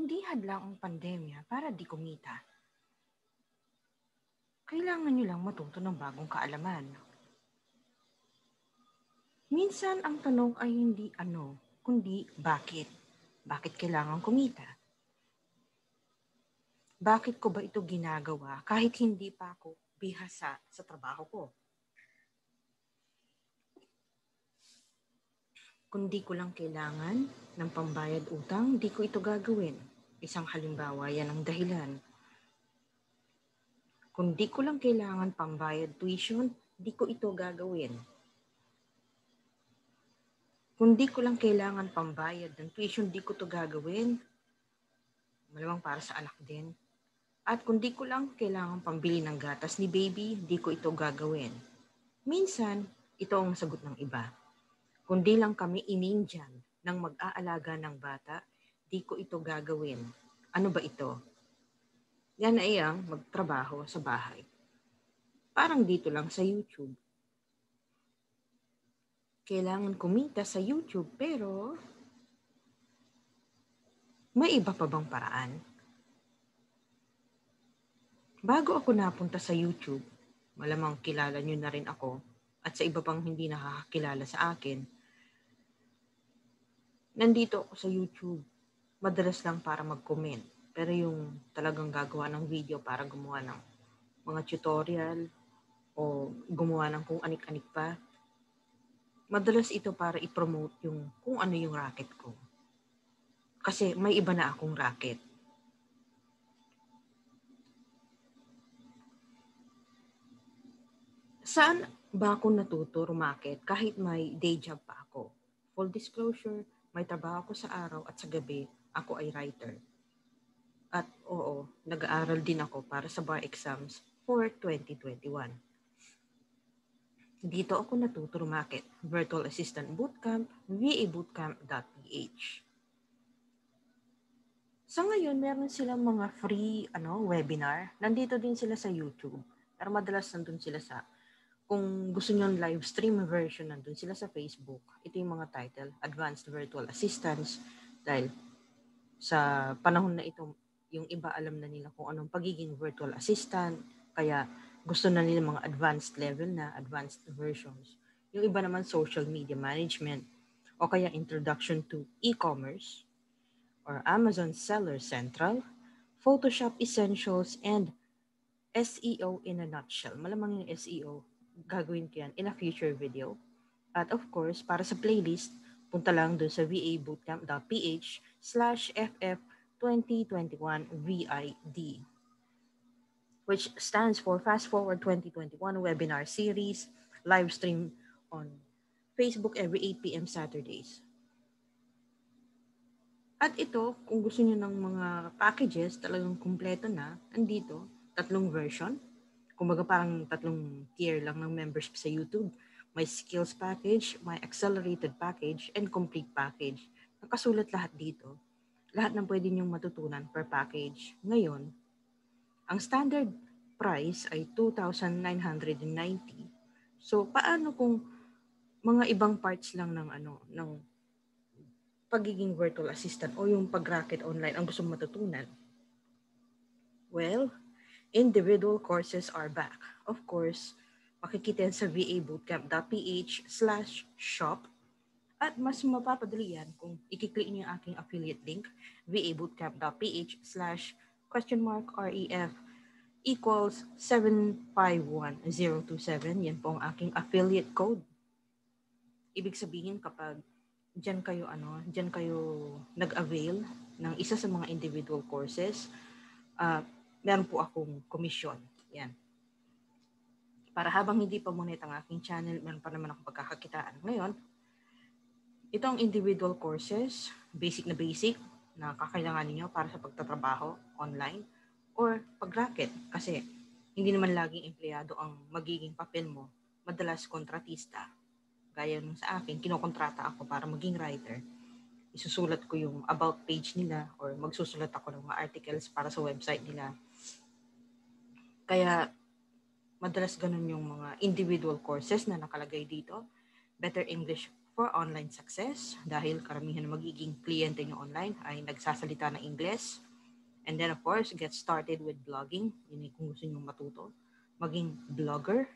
Hindi hadlang ang pandemya para di kumita. Kailangan nyo lang matuto ng bagong kaalaman. Minsan ang tanong ay hindi ano, kundi bakit. Bakit kailangan kumita? Bakit ko ba ito ginagawa kahit hindi pa ako bihasa sa trabaho ko? Kung di ko lang kailangan ng pambayad utang, di ko ito gagawin. Isang halimbawa, yan ang dahilan. Kung di ko lang kailangan pambayad tuition, di ko ito gagawin. Kung di ko lang kailangan pambayad ng tuition, di ko ito gagawin. Malamang para sa anak din. At kung di ko lang kailangan pambili ng gatas ni baby, di ko ito gagawin. Minsan, ito ang sagot ng iba. Kung di lang kami inindyan ng mag-aalaga ng bata, di ko ito gagawin. Ano ba ito? Yan ay ang magtrabaho sa bahay. Parang dito lang sa YouTube. Kailangan kumita sa YouTube pero may iba pa bang paraan? Bago ako napunta sa YouTube, malamang kilala nyo na rin ako at sa iba pang hindi nakakakilala sa akin, nandito ako sa YouTube, madalas lang para mag-comment. Pero yung talagang gagawa ng video para gumawa ng mga tutorial o gumawa ng kung anik-anik pa, madalas ito para i-promote yung kung ano yung racket ko. Kasi may iba na akong racket. Saan ba ako natuto rumakit kahit may day job pa ako? Full disclosure, may trabaho ako sa araw at sa gabi, ako ay writer. At oo, nag-aaral din ako para sa bar exams for 2021. Dito ako natuto rumakit, Virtual Assistant Bootcamp, vabootcamp.ph. Sa ngayon, meron silang mga free webinar. Nandito din sila sa YouTube. Pero madalas nandun sila sa, kung gusto nyo live stream version, nandun sila sa Facebook. Ito yung mga title, Advanced Virtual Assistance. Dahil sa panahon na ito, yung iba alam na nila kung anong pagiging virtual assistant. Kaya gusto na nila mga advanced level na, advanced versions. Yung iba naman social media management o kaya introduction to e-commerce or Amazon Seller Central, Photoshop Essentials, and SEO in a nutshell. Malamang yung SEO, gagawin ko yan in a future video. At of course, para sa playlist, punta lang doon sa vabootcamp.ph/ff2021VID, which stands for Fast Forward 2021 Webinar Series, live stream on Facebook every 8 p.m. Saturdays. At ito, kung gusto niyo ng mga packages, talagang kumpleto na, andito, 3 version. Kumbaga parang 3 tier lang ng membership sa YouTube. May skills package, may accelerated package, and complete package. Nakasulat lahat dito. Lahat ng pwede niyong matutunan per package. Ngayon, ang standard price ay 2,990. So, paano kung mga ibang parts lang ng pagiging virtual assistant o yung pag-racket online ang gusto matutunan? Well, individual courses are back. Of course, makikita yan sa vabootcamp.ph/shop at mas mapapadali yan kung i-click niyo yung aking affiliate link, vabootcamp.ph/ref equals 751027. Yan po ang aking affiliate code. Ibig sabihin kapag diyan kayo nag-avail ng isa sa mga individual courses, meron po akong commission. Yan. Para habang hindi pa monetize ang aking channel, meron pa naman akong pagkakakitaan. Ngayon, itong individual courses, basic na kakailanganin niyo para sa pagtatrabaho online or pag-racket. Kasi hindi naman laging empleyado ang magiging papel mo. Madalas kontratista. Gaya nung sa akin, kinokontrata ako para maging writer. Isusulat ko yung about page nila or magsusulat ako ng mga articles para sa website nila. Kaya madalas ganun yung mga individual courses na nakalagay dito. Better English for online success dahil karamihan ng magiging kliyente nyo online ay nagsasalita ng Ingles. And then, of course, get started with blogging. Yun kung gusto nyo matuto. Maging blogger.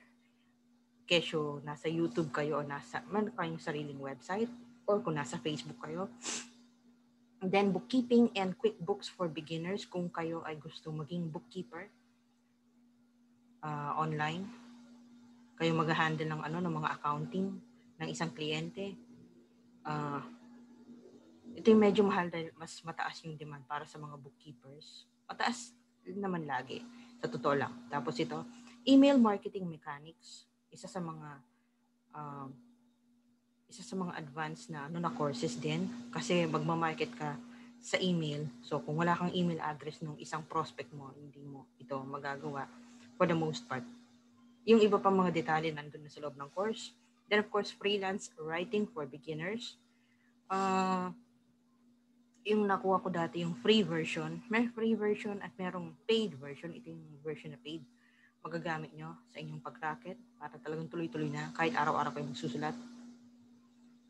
Kesyo nasa YouTube kayo o meron kayong sariling website or kung nasa Facebook kayo. And then, bookkeeping and QuickBooks for beginners kung kayo ay gusto maging bookkeeper online. Kayo mag-handle ng mga accounting ng isang kliyente. Ito yung medyo mahal dahil mas mataas yung demand para sa mga bookkeepers. Mataas naman lagi, sa totoo lang. Tapos ito, email marketing mechanics, isa sa mga advanced na courses din kasi magma-market ka sa email. So kung wala kang email address ng isang prospect mo, hindi mo ito magagawa for the most part. Yung iba pang mga detalye nandun na sa loob ng course. Then of course, freelance writing for beginners. Yung nakuha ko dati, yung free version. May free version at merong paid version. Ito yung version na paid. Magagamit nyo sa inyong pag-racket para talagang tuloy-tuloy na kahit araw-araw kayo magsusulat.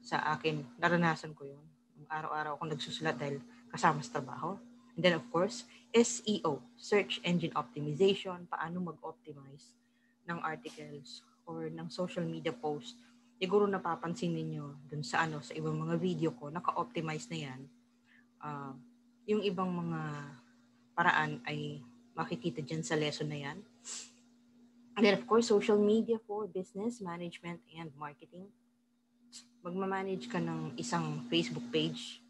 Sa akin, naranasan ko yun. Araw-araw akong nagsusulat dahil kasama sa trabaho. And then of course, SEO, Search Engine Optimization, paano mag-optimize ng articles or ng social media post. Siguro napapansin ninyo dun sa sa ibang mga video ko, naka-optimize na yan. Yung ibang mga paraan ay makikita dyan sa lesson na yan. And then of course, social media for business, management, and marketing. Magmamanage ka ng isang Facebook page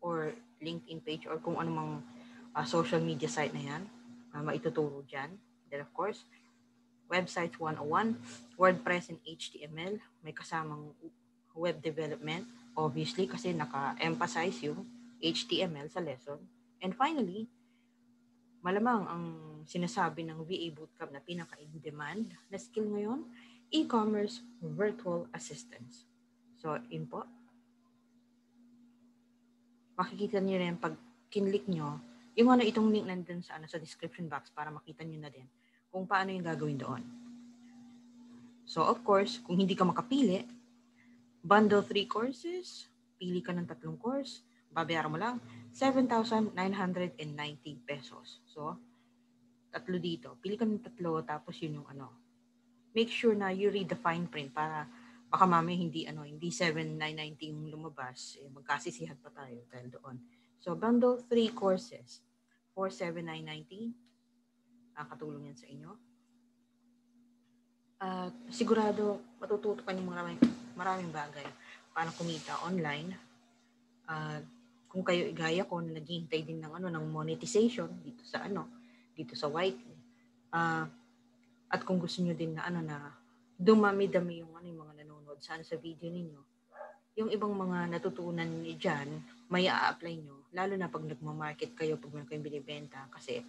or LinkedIn page or kung anumang social media site na yan, maituturo dyan. Then of course, Websites 101, WordPress and HTML, may kasamang web development, obviously kasi naka-emphasize yung HTML sa lesson. And finally, malamang ang sinasabi ng VA Bootcamp na pinaka-in-demand na skill ngayon, e-commerce virtual assistance. So, yun po. Makikita niyo rin pag kinlik nyo, yung itong link nandun sa description box para makita niyo na din kung paano yung gagawin doon. So, of course, kung hindi ka makapili, bundle 3 courses, pili ka ng 3 course, babayaran mo lang 7,990 pesos. So, 3 dito. Pili ka ng 3, tapos yun yung Make sure na you read the fine print para baka mamaya hindi 7,990 yung lumabas, magkasisihan pa tayo dahil doon. So, bundle 3 courses for 7,990. Nakakatulong yan sa inyo. Sigurado matututo ka ng maraming bagay paano kumita online. Kung kayo igaya ko na naghihintay din ng monetization dito sa YT. At kung gusto niyo din na dumami-dami yung mga nanonood sa video ninyo. Yung ibang mga natutunan niyo diyan, may a-apply nyo lalo na pag nagma-market kayo, pag meron kayong binibenta kasi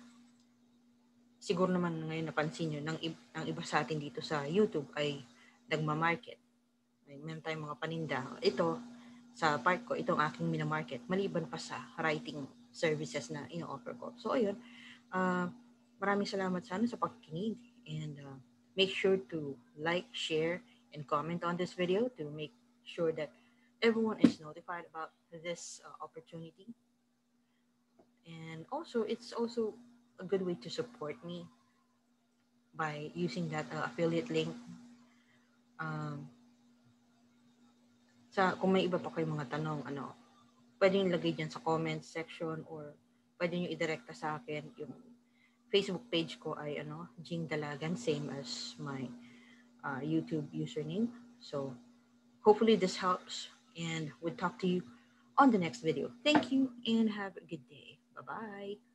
siguro naman ngayon napansin nyo, ng iba sa atin dito sa YouTube ay nagma-market. Meron tayong mga paninda. Ito, sa part ko, itong aking minamarket, maliban pa sa writing services na ino-offer ko. So, ayun. Maraming salamat sa pakikinig. And make sure to like, share, and comment on this video to make sure that everyone is notified about this opportunity. And also, it's also a good way to support me by using that affiliate link. Kung may iba pa kayong mga tanong, pwede nyo ilagay dyan sa comment section or pwede nyo idirekta sa akin. Yung Facebook page ko ay Jing Dalagan, same as my YouTube username. So, hopefully this helps and we'll talk to you on the next video. Thank you and have a good day. Bye-bye.